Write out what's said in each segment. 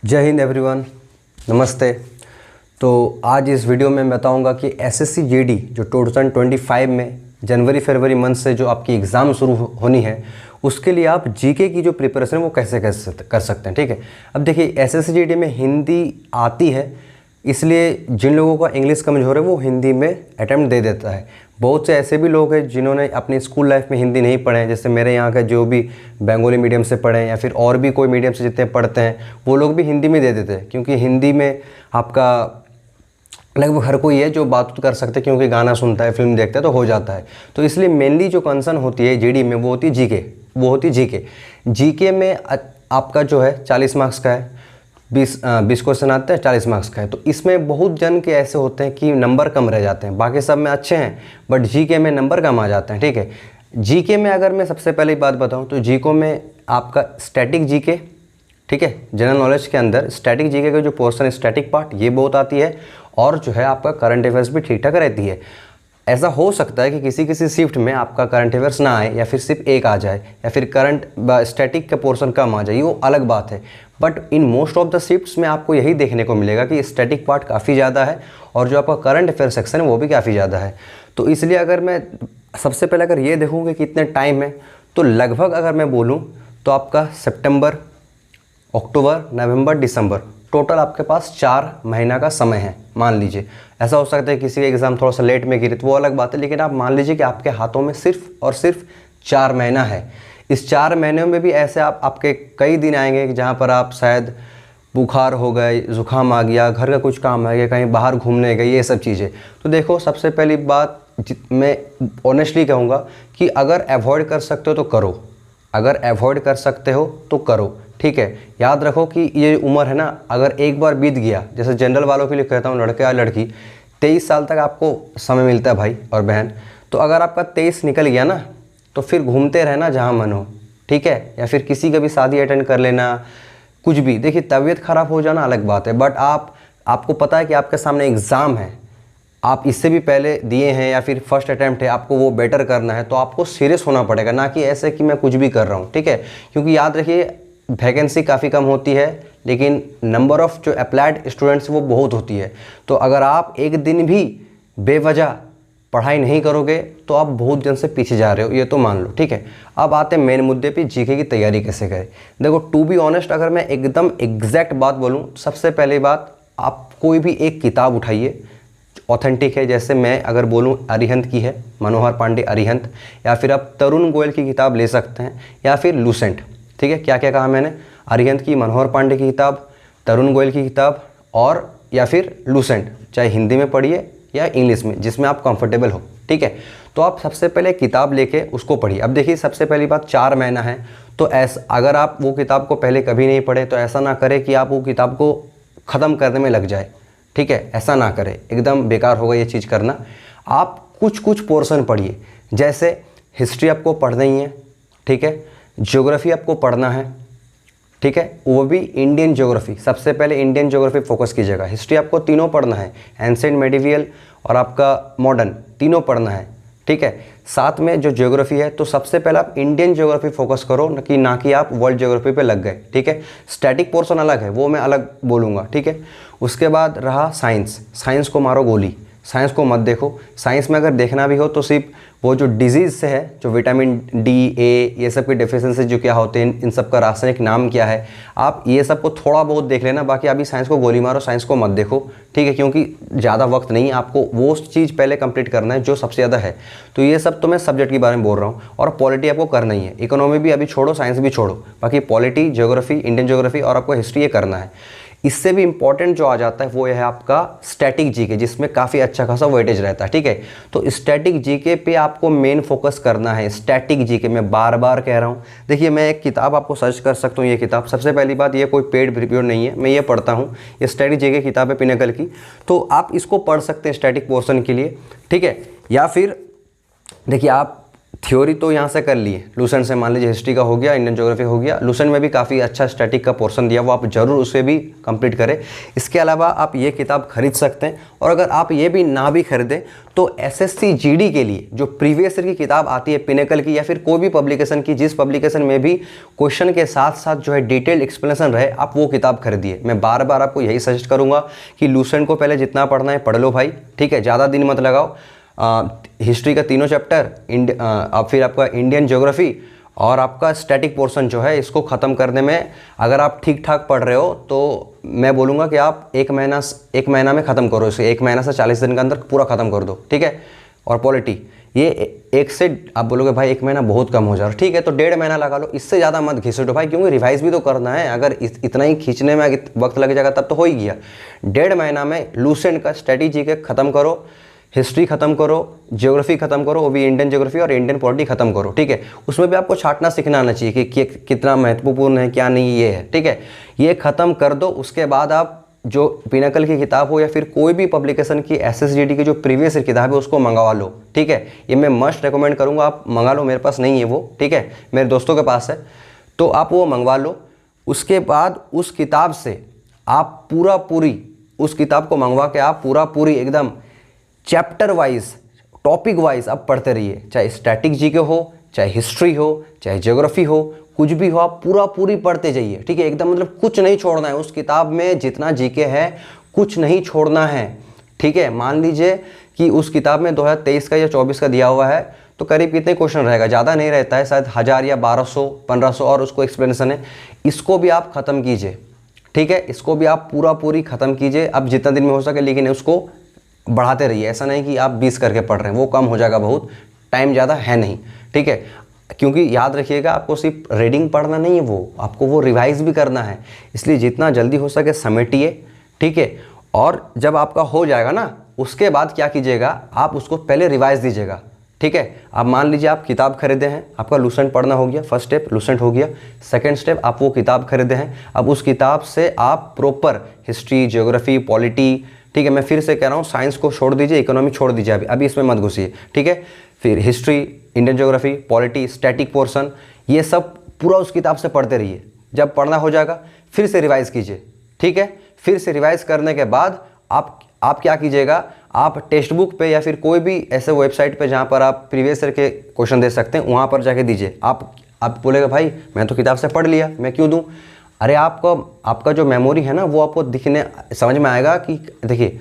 जय हिंद एवरीवन, नमस्ते। तो आज इस वीडियो में मैं बताऊंगा कि एसएससी जीडी जो 2025 में जनवरी फरवरी मंथ से जो आपकी एग्ज़ाम शुरू होनी है उसके लिए आप जीके की जो प्रिपरेशन है वो कैसे कर सकते हैं। ठीक है, अब देखिए एसएससी जीडी में हिंदी आती है, इसलिए जिन लोगों का इंग्लिश कमज़ोर है वो हिंदी में अटैम्प्ट दे देता है। बहुत से ऐसे भी लोग हैं जिन्होंने अपनी स्कूल लाइफ में हिंदी नहीं पढ़े हैं, जैसे मेरे यहाँ का जो भी बंगाली मीडियम से पढ़े हैं या फिर और भी कोई मीडियम से जितने पढ़ते हैं वो लोग भी हिंदी में दे देते हैं, क्योंकि हिंदी में आपका लगभग हर कोई है जो बात कर सकते हैं, क्योंकि गाना सुनता है, फिल्म देखता है तो हो जाता है। तो इसलिए मेनली जो कंसर्न होती है जीडी में वो होती है जीके, वो होती है जीके। जीके में आपका जो है 40 मार्क्स का है, 20 क्वेश्चन आते हैं, 40 मार्क्स का है। तो इसमें बहुत जन के ऐसे होते हैं कि नंबर कम रह जाते हैं, बाकी सब में अच्छे हैं बट जीके में नंबर कम आ जाते हैं। ठीक है, जीके में अगर मैं सबसे पहले बात बताऊं तो जीके में आपका स्टैटिक जीके, ठीक है, जनरल नॉलेज के अंदर स्टैटिक जीके का जो पोर्शन है स्टैटिक पार्ट ये बहुत आती है, और जो है आपका करंट अफेयर्स भी ठीक ठाक रहती है। ऐसा हो सकता है कि किसी किसी शिफ्ट में आपका करंट अफेयर्स ना आए या फिर सिर्फ एक आ जाए या फिर करंट स्टैटिक का पोर्शन कम आ जाए, वो अलग बात है। But in most of the shifts में आपको यही देखने को मिलेगा कि स्टैटिक पार्ट काफ़ी ज़्यादा है और जो आपका करंट अफेयर सेक्शन है वो भी काफ़ी ज़्यादा है। तो इसलिए अगर मैं सबसे पहले अगर ये देखूँगा कि कितने टाइम है, तो लगभग अगर मैं बोलूँ तो आपका सितंबर, अक्टूबर, नवंबर, दिसंबर टोटल आपके पास 4 महीना का समय है। मान लीजिए ऐसा हो सकता है किसी का एग्ज़ाम थोड़ा सा लेट में गिरे तो वो अलग बात है, लेकिन आप मान लीजिए कि आपके हाथों में सिर्फ और सिर्फ 4 महीना है। इस 4 महीनों में भी ऐसे आपके कई दिन आएंगे कि जहाँ पर आप शायद बुखार हो गए, ज़ुकाम आ गया, घर का कुछ काम आ गया, कहीं बाहर घूमने गए, ये सब चीज़ें। तो देखो सबसे पहली बात मैं ऑनेस्टली कहूँगा कि अगर अवॉइड कर सकते हो तो करो, अगर अवॉइड कर सकते हो तो करो। ठीक है, याद रखो कि ये उम्र है ना, अगर एक बार बीत गया, जैसे जनरल वालों के लिए कहता हूँ, लड़के या लड़की 23 साल तक आपको समय मिलता है भाई और बहन। तो अगर आपका 23 निकल गया ना तो फिर घूमते रहना जहाँ मन हो, ठीक है, या फिर किसी का भी शादी अटेंड कर लेना, कुछ भी। देखिए तबीयत ख़राब हो जाना अलग बात है, बट आपको पता है कि आपके सामने एग्ज़ाम है, आप इससे भी पहले दिए हैं या फिर फर्स्ट अटैम्प्ट है, आपको वो बेटर करना है, तो आपको सीरियस होना पड़ेगा, ना कि ऐसे कि मैं कुछ भी कर रहा हूँ। ठीक है, क्योंकि याद रखिए वैकेंसी काफ़ी कम होती है लेकिन नंबर ऑफ़ जो अप्लाइड स्टूडेंट्स वो बहुत होती है। तो अगर आप एक दिन भी बेवजह पढ़ाई नहीं करोगे तो आप बहुत जन से पीछे जा रहे हो, ये तो मान लो। ठीक है, अब आते हैं मेन मुद्दे पे, जीके की तैयारी कैसे करें। देखो टू बी ऑनेस्ट अगर मैं एकदम एग्जैक्ट बात बोलूँ, सबसे पहली बात आप कोई भी एक किताब उठाइए ऑथेंटिक है, जैसे मैं अगर बोलूँ अरिहंत की है, मनोहर पांडे अरिहंत, या फिर आप तरुण गोयल की किताब ले सकते हैं, या फिर लूसेंट। ठीक है, क्या क्या कहा मैंने, अरिहंत की, मनोहर पांडे की किताब, तरुण गोयल की किताब, और या फिर लूसेंट, चाहे हिंदी में पढ़िए या इंग्लिश में, जिसमें आप कंफर्टेबल हो। ठीक है, तो आप सबसे पहले किताब लेके उसको पढ़िए। अब देखिए सबसे पहली बात 4 महीना है, तो ऐसा अगर आप वो किताब को पहले कभी नहीं पढ़े तो ऐसा ना करें कि आप वो किताब को ख़त्म करने में लग जाए। ठीक है, ऐसा ना करें, एकदम बेकार होगा ये चीज़ करना। आप कुछ कुछ पोर्शन पढ़िए, जैसे हिस्ट्री आपको पढ़ना ही है, ठीक है, ज्योग्राफी आपको पढ़ना है, ठीक है, वो भी इंडियन ज्योग्राफी। सबसे पहले इंडियन ज्योग्राफी फोकस कीजिएगा। हिस्ट्री आपको तीनों पढ़ना है, एंशिएंट, मेडिवियल और आपका मॉडर्न, तीनों पढ़ना है। ठीक है, साथ में जो ज्योग्राफी है तो सबसे पहले आप इंडियन ज्योग्राफी फोकस करो, ना कि आप वर्ल्ड ज्योग्राफी पे लग गए। ठीक है, स्टैटिक पोर्शन अलग है, वो मैं अलग बोलूँगा। ठीक है, उसके बाद रहा साइंस, साइंस को मारो गोली, साइंस को मत देखो। साइंस में अगर देखना भी हो तो सिर्फ वो जो डिजीज़ से है, जो विटामिन डी, ए, ये सब की डेफिशिएंसी जो क्या होते हैं, इन सब का रासायनिक नाम क्या है, आप ये सब को थोड़ा बहुत देख लेना, बाकी अभी साइंस को गोली मारो, साइंस को मत देखो। ठीक है, क्योंकि ज़्यादा वक्त नहीं, आपको वो चीज़ पहले कंप्लीट करना है जो सबसे ज़्यादा है। तो ये सब तो मैं सब्जेक्ट के बारे में बोल रहा हूँ, और पॉलिटी आपको करना ही है। इकोनॉमी भी अभी छोड़ो, साइंस भी छोड़ो, बाकी पॉलिटी, ज्योग्राफी, इंडियन ज्योग्राफी और आपको हिस्ट्री ये करना है। इससे भी इंपॉर्टेंट जो आ जाता है वो है आपका स्टैटिक जीके, जिसमें काफ़ी अच्छा खासा वेटेज रहता है। ठीक है, तो स्टैटिक जीके पे आपको मेन फोकस करना है। स्टैटिक जीके मैं बार बार कह रहा हूँ। देखिए मैं एक किताब आपको सर्च कर सकता हूँ, ये किताब, सबसे पहली बात ये कोई पेड रिव्यू नहीं है, मैं ये पढ़ता हूँ, ये स्टैटिक जीके किताब है पिनाकल की, तो आप इसको पढ़ सकते हैं स्टैटिक पोर्शन के लिए। ठीक है, या फिर देखिए आप थ्योरी तो यहाँ से कर लिए लूसेंट से, मान लीजिए हिस्ट्री का हो गया, इंडियन ज्योग्राफी हो गया, लूसेंट में भी काफ़ी अच्छा स्टैटिक का पोर्शन दिया, वो आप जरूर उसे भी कंप्लीट करें। इसके अलावा आप ये किताब खरीद सकते हैं, और अगर आप ये भी ना भी खरीदें तो एसएससी जीडी के लिए जो प्रीवियस ईयर की किताब आती है पिनेकल की, या फिर कोई भी पब्लिकेशन की, जिस पब्लिकेशन में भी क्वेश्चन के साथ साथ जो है डिटेल्ड एक्सप्लेनेशन रहे, आप वो किताब खरीदिए। मैं बार बार आपको यही सजेस्ट करूँगा कि लूसेंट को पहले जितना पढ़ना है पढ़ लो भाई, ठीक है, ज़्यादा दिन मत लगाओ। हिस्ट्री का तीनों चैप्टर, अब फिर आपका इंडियन ज्योग्राफी और आपका स्टैटिक पोर्शन जो है, इसको ख़त्म करने में अगर आप ठीक ठाक पढ़ रहे हो तो मैं बोलूँगा कि आप एक महीना में ख़त्म करो इसे, 1 महीना से 40 दिन के अंदर पूरा ख़त्म कर दो, ठीक है। और पॉलिटी ये एक से आप बोलोगे भाई 1 महीना बहुत कम हो जा रहा, ठीक है, तो 1.5 महीना लगा लो, इससे ज़्यादा मत घिसो भाई, क्योंकि रिवाइज भी तो करना है। अगर इतना ही खींचने में वक्त लग जाएगा तब तो हो ही गया। 1.5 महीना में लूसेंट का स्ट्रेटेजी के ख़त्म करो, हिस्ट्री खत्म करो, ज्योग्राफी खत्म करो, वो भी इंडियन ज्योग्राफी और इंडियन पॉलिटी खत्म करो, ठीक है। उसमें भी आपको छांटना सीखना आना चाहिए कि कितना महत्वपूर्ण है क्या नहीं, ये है, ठीक है। ये खत्म कर दो, उसके बाद आप जो पिनेकल की किताब हो या फिर कोई भी पब्लिकेशन की एसएसजीडी की जो प्रीवियस ईयर किताब है उसको मंगवा लो, ठीक है। ये मैं मस्ट रिकमेंड करूँगा, आप मंगा लो, मेरे पास नहीं है वो, ठीक है, मेरे दोस्तों के पास है, तो आप वो मंगवा लो। उसके बाद उस किताब से आप उस किताब को मंगवा के आप पूरी एकदम चैप्टर वाइज, टॉपिक वाइज आप पढ़ते रहिए, चाहे स्टैटिक जीके हो, चाहे हिस्ट्री हो, चाहे ज्योग्राफी हो, कुछ भी हो, आप पूरी पढ़ते जाइए, ठीक है। एकदम मतलब कुछ नहीं छोड़ना है उस किताब में, जितना जीके है कुछ नहीं छोड़ना है, ठीक है। मान लीजिए कि उस किताब में 2023 का या 24 का दिया हुआ है, तो करीब कितने क्वेश्चन रहेगा, ज़्यादा नहीं रहता है, शायद 1000 या 1200-1500, और उसको एक्सप्लेनेशन है। इसको भी आप ख़त्म कीजिए, ठीक है, इसको भी आप पूरी ख़त्म कीजिए, अब जितना दिन में हो सके, लेकिन उसको बढ़ाते रहिए। ऐसा नहीं कि आप 20 करके पढ़ रहे हैं, वो कम हो जाएगा, बहुत टाइम ज़्यादा है नहीं, ठीक है। क्योंकि याद रखिएगा, आपको सिर्फ रीडिंग पढ़ना नहीं है, वो आपको वो रिवाइज भी करना है, इसलिए जितना जल्दी हो सके समेटिए, ठीक है। और जब आपका हो जाएगा ना, उसके बाद क्या कीजिएगा, आप उसको पहले रिवाइज दीजिएगा, ठीक है। अब मान लीजिए आप किताब खरीदे हैं, आपका लूसेंट पढ़ना हो गया, फर्स्ट स्टेप लूसेंट हो गया, सेकंड स्टेप आप वो किताब खरीदे हैं, अब उस किताब से आप प्रॉपर हिस्ट्री, ज्योग्राफी, पॉलिटी, ठीक है, मैं फिर से कह रहा हूँ, साइंस को छोड़ दीजिए, इकोनॉमी छोड़ दीजिए, अभी इसमें मत घुसिए, ठीक है। फिर history, Indian geography, polity, static portion, ये सब पूरा उस किताब से पढ़ते रहिए। जब पढ़ना हो जाएगा फिर से रिवाइज़ कीजिए, ठीक है। फिर से रिवाइज़ करने के बाद आप क्या कीजिएगा, आप टेक्स्ट बुक पे या फिर कोई भी ऐसे वेबसाइट पे जहाँ पर आप प्रीवियस ईयर के क्वेश्चन दे सकते हैं, वहाँ पर जाके दीजिए। आप बोलेगा भाई मैं तो किताब से पढ़ लिया, मैं क्यों दूँ? अरे आपका जो मेमोरी है ना, वो आपको समझ में आएगा कि देखिए,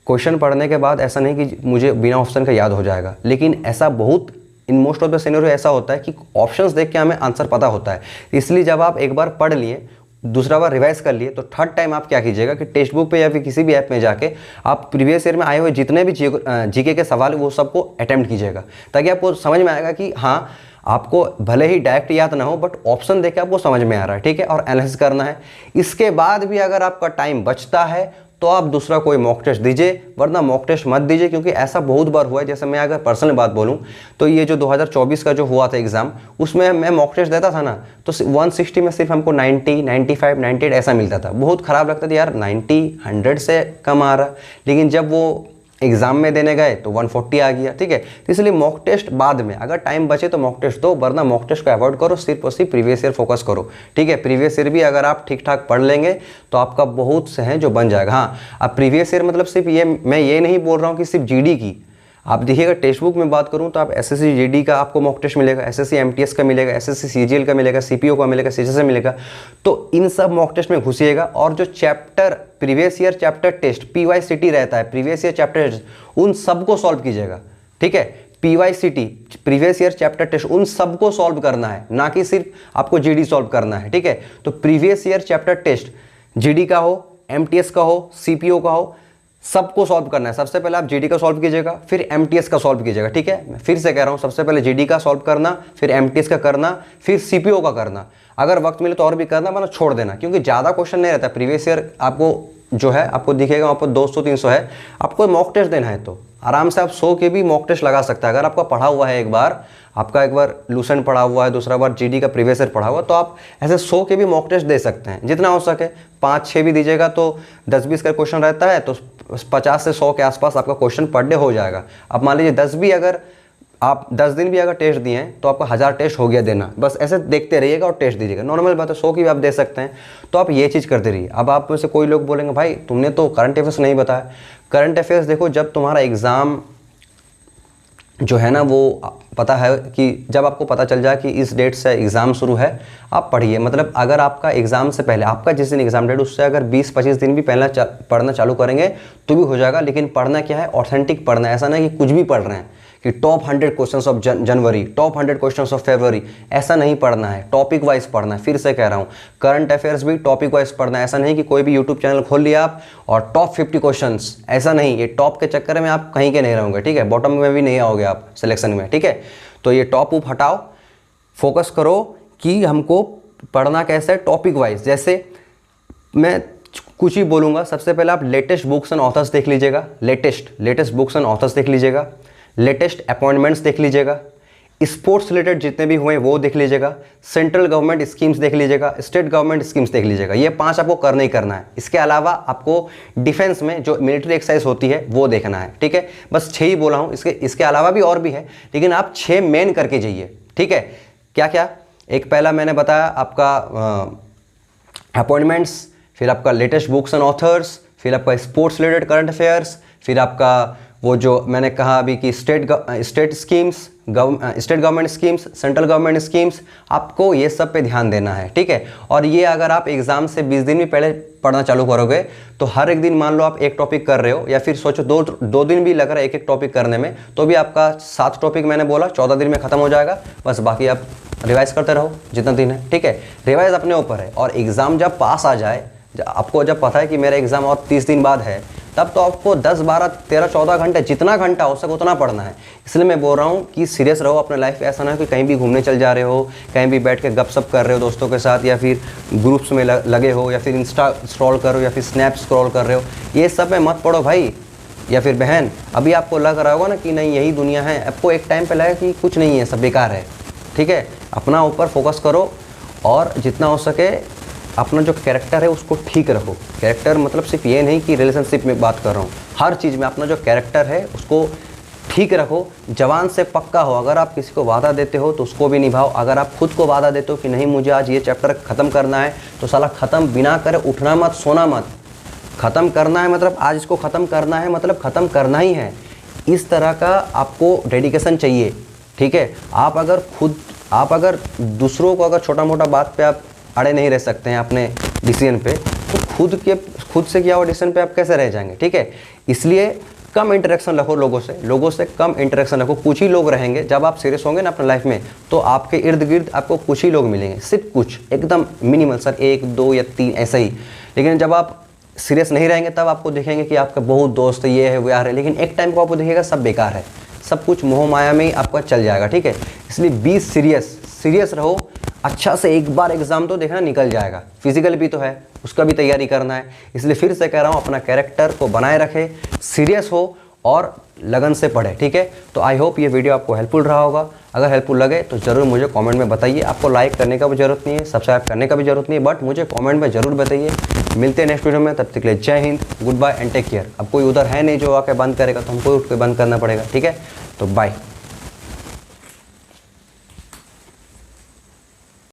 क्वेश्चन पढ़ने के बाद ऐसा नहीं कि मुझे बिना ऑप्शन का याद हो जाएगा, लेकिन ऐसा बहुत in most of the scenario ऐसा होता है कि ऑप्शंस देख के हमें आंसर पता होता है। इसलिए जब आप एक बार पढ़ लिए, दूसरा बार रिवाइज कर लिए, तो थर्ड टाइम आप क्या कीजिएगा कि टेक्स्ट बुक पे या फिर किसी भी ऐप में जाके आप प्रीवियस ईयर में आए हुए जितने भी जीके के सवाल वो सबको अटेम्प्ट कीजिएगा, ताकि आपको समझ में आएगा कि हाँ, आपको भले ही डायरेक्ट याद ना हो, बट ऑप्शन देख के आपको समझ में आ रहा है, ठीक है, और एनालिसिस करना है। इसके बाद भी अगर आपका टाइम बचता है तो आप दूसरा कोई मॉक टेस्ट दीजिए, वरना मॉक टेस्ट मत दीजिए, क्योंकि ऐसा बहुत बार हुआ है। जैसे मैं अगर पर्सनल बात बोलूं तो ये जो 2024 का जो हुआ था एग्जाम, उसमें मैं मॉक टेस्ट देता था ना, तो 160 में सिर्फ हमको 90, 95, 98 ऐसा मिलता था। बहुत ख़राब लगता था यार, 90, 100 से कम आ रहा। लेकिन जब वो एग्जाम में देने गए तो 140 आ गया, ठीक है। तो इसलिए मॉक टेस्ट बाद में, अगर टाइम बचे तो मॉक टेस्ट दो, वरना मॉक टेस्ट को अवॉइड करो, सिर्फ और सिर्फ प्रीवियस ईयर फोकस करो, ठीक है। प्रीवियस ईयर भी अगर आप ठीक ठाक पढ़ लेंगे तो आपका बहुत से हैं जो बन जाएगा। हाँ, अब प्रीवियस ईयर मतलब सिर्फ मैं ये नहीं बोल रहा हूँ कि सिर्फ जीडी की, आप देखिएगा टेक्स्ट बुक में बात करूं तो आप एसएससी जीडी का आपको मॉक टेस्ट मिलेगा, एसएससी एमटीएस का मिलेगा, एसएससी सीजीएल का मिलेगा, सीपीओ का मिलेगा, सीजीएस मिलेगा। तो इन सब मॉक टेस्ट में घुसिएगा, और जो chapter previous year chapter test PYCT रहता है, प्रीवियस ईयर चैप्टर टेस्ट, उन सबको सॉल्व कीजिएगा, ठीक है। पीवाईसीटी प्रीवियस ईयर चैप्टर टेस्ट, उन सबको सॉल्व करना है, ना कि सिर्फ आपको जीडी सॉल्व करना है, ठीक है। तो previous year chapter test GD का हो, एमटीएस का हो, सीपीओ का हो, सबको सॉल्व करना है। सबसे पहले आप जीडी का सॉल्व कीजिएगा, फिर एमटीएस का सॉल्व कीजिएगा, ठीक है। मैं फिर से कह रहा हूं, सबसे पहले जीडी का सॉल्व करना, फिर एमटीएस का करना, फिर सीपीओ का करना। अगर वक्त मिले तो और भी करना, वरना छोड़ देना, क्योंकि ज़्यादा क्वेश्चन नहीं रहता। प्रीवियस ईयर आपको जो है, आपको दिखेगा वहाँ पर 200-300 है। आपको मॉक टेस्ट देना है तो आराम से आप 100 के भी मॉक टेस्ट लगा सकते हैं। अगर आपका पढ़ा हुआ है, एक बार लूसेंट पढ़ा हुआ है, दूसरा बार जीडी का प्रीवियस ईयर पढ़ा हुआ, तो आप ऐसे 100 के भी मॉक टेस्ट दे सकते हैं, जितना हो सके। 5-6 भी दीजिएगा तो 10-20 का क्वेश्चन रहता है, तो 50 से 100 के आसपास आपका क्वेश्चन पर डे हो जाएगा। अब मान लीजिए 10 भी अगर आप 10 दिन भी अगर टेस्ट दिए हैं तो आपका 1000 टेस्ट हो गया देना, बस ऐसे देखते रहिएगा और टेस्ट दीजिएगा। नॉर्मल बात है, 100 की भी आप दे सकते हैं, तो आप ये चीज़ करते रहिए। अब आप में से कोई लोग बोलेंगे भाई तुमने तो करंट अफेयर्स नहीं बताया। करंट अफेयर्स देखो, जब तुम्हारा एग्ज़ाम जो है ना वो पता है कि जब आपको पता चल जाए कि इस डेट से एग्ज़ाम शुरू है, आप पढ़िए। मतलब अगर आपका एग्ज़ाम से पहले, आपका जिस दिन एग्ज़ाम डेट उससे अगर 20-25 दिन भी पहले पढ़ना चालू करेंगे तो भी हो जाएगा। लेकिन पढ़ना क्या है, ऑथेंटिक पढ़ना है। ऐसा नहीं कि कुछ भी पढ़ रहे हैं कि top 100 questions of January, top 100 questions of February, ऐसा नहीं पढ़ना है। टॉपिक वाइज पढ़ना है। फिर से कह रहा हूँ, करंट अफेयर्स भी टॉपिक वाइज पढ़ना है। ऐसा नहीं कि कोई भी यूट्यूब चैनल खोल लिया आप और टॉप 50 क्वेश्चंस, ऐसा नहीं। ये टॉप के चक्कर में आप कहीं के नहीं रहोगे, ठीक है, बॉटम में भी नहीं आओगे आप सिलेक्शन में, ठीक है। तो ये टॉप उप हटाओ, फोकस करो कि हमको पढ़ना कैसे है, टॉपिक वाइज। जैसे मैं कुछ ही बोलूँगा, सबसे पहले आप लेटेस्ट बुक्स एंड ऑथर्स देख लीजिएगा, लेटेस्ट बुक्स एंड ऑथर्स देख लीजिएगा, लेटेस्ट अपॉइंटमेंट्स देख लीजिएगा, स्पोर्ट्स रिलेटेड जितने भी हुए वो देख लीजिएगा, सेंट्रल गवर्नमेंट स्कीम्स देख लीजिएगा, स्टेट गवर्नमेंट स्कीम्स देख लीजिएगा। ये 5 आपको करना ही करना है। इसके अलावा आपको डिफेंस में जो मिलिट्री एक्सरसाइज होती है वो देखना है, ठीक है। बस 6 ही बोला हूँ, इसके अलावा भी और भी है, लेकिन आप 6 मेन करके जाइए, ठीक है। क्या क्या, एक पहला मैंने बताया आपका अपॉइंटमेंट्स, फिर आपका लेटेस्ट बुक्स एंड ऑथर्स, फिर आपका स्पोर्ट्स रिलेटेड करंट अफेयर्स, फिर आपका वो जो मैंने कहा अभी कि state government schemes, central government schemes, आपको ये सब पे ध्यान देना है, ठीक है। और ये अगर आप एग्ज़ाम से 20 दिन भी पहले पढ़ना चालू करोगे तो हर एक दिन मान लो आप एक टॉपिक कर रहे हो, या फिर सोचो दो दिन भी लग रहा है एक टॉपिक करने में, तो भी आपका 7 टॉपिक मैंने बोला 14 दिन में ख़त्म हो जाएगा। बस बाकी आप रिवाइज करते रहो जितना दिन है, ठीक है। रिवाइज अपने ऊपर है। और एग्ज़ाम जब पास आ जाए, आपको जब पता है कि मेरा एग्ज़ाम और 30 दिन बाद है, तब तो आपको 10, 12, 13, 14 घंटे, जितना घंटा हो सके उतना पढ़ना है। इसलिए मैं बोल रहा हूँ कि सीरियस रहो अपने लाइफ में। ऐसा ना हो कि कहीं भी घूमने चल जा रहे हो, कहीं भी बैठ के गपशप कर रहे हो दोस्तों के साथ, या फिर ग्रुप्स में लगे हो, या फिर इंस्टा स्क्रॉल कर रहे हो, या फिर स्नैप स्क्रॉल कर रहे हो। ये सब में मत पढ़ो भाई या फिर बहन। अभी आपको लग रहा होगा ना कि नहीं यही दुनिया है, आपको एक टाइम पर लगा कि कुछ नहीं है, सब बेकार है, ठीक है। अपना ऊपर फोकस करो और जितना हो सके अपना जो कैरेक्टर है उसको ठीक रखो। कैरेक्टर मतलब सिर्फ ये नहीं कि रिलेशनशिप में बात कर रहा हूँ, हर चीज़ में अपना जो कैरेक्टर है उसको ठीक रखो। जवान से पक्का हो। अगर आप किसी को वादा देते हो तो उसको भी निभाओ। अगर आप खुद को वादा देते हो कि नहीं मुझे आज ये चैप्टर ख़त्म करना है, तो साला ख़त्म बिना करे उठना मत, सोना मत। ख़त्म करना है मतलब आज इसको ख़त्म करना है, मतलब ख़त्म करना ही है। इस तरह का आपको डेडिकेशन चाहिए, ठीक है। आप अगर दूसरों को अगर छोटा मोटा बात पे आप अड़े नहीं रह सकते हैं अपने डिसीजन पे, तो खुद से किया हुआ डिसीजन पे आप कैसे रह जाएंगे, ठीक है। इसलिए कम इंटरेक्शन रखो लोगों से कम इंटरेक्शन रखो। कुछ ही लोग रहेंगे। जब आप सीरियस होंगे ना अपने लाइफ में, तो आपके इर्द गिर्द आपको कुछ ही लोग मिलेंगे, सिर्फ कुछ, एकदम मिनिमल, सर 1, 2 या 3 ऐसा ही। लेकिन जब आप सीरियस नहीं रहेंगे तब आपको देखेंगे कि आपका बहुत दोस्त ये है वो यार है, लेकिन एक टाइम को आपको दिखेगा सब बेकार है, सब कुछ मोह माया में ही आपका चल जाएगा, ठीक है। इसलिए बी सीरियस रहो। अच्छा से एक बार एग्जाम तो देखना निकल जाएगा। फिजिकल भी तो है, उसका भी तैयारी करना है। इसलिए फिर से कह रहा हूँ अपना कैरेक्टर को बनाए रखे, सीरियस हो और लगन से पढ़े, ठीक है। तो आई होप ये वीडियो आपको हेल्पफुल रहा होगा। अगर हेल्पफुल लगे तो ज़रूर मुझे कमेंट में बताइए। आपको लाइक करने का भी ज़रूरत नहीं है, सब्सक्राइब करने का भी ज़रूरत नहीं है, बट मुझे कमेंट में ज़रूर बताइए। मिलते हैं नेक्स्ट वीडियो में, तब तक के लिए जय हिंद, goodbye and take care. अब कोई उधर है नहीं जो आके बंद करेगा, तो हमको उठ के बंद करना पड़ेगा, ठीक है। तो बाय।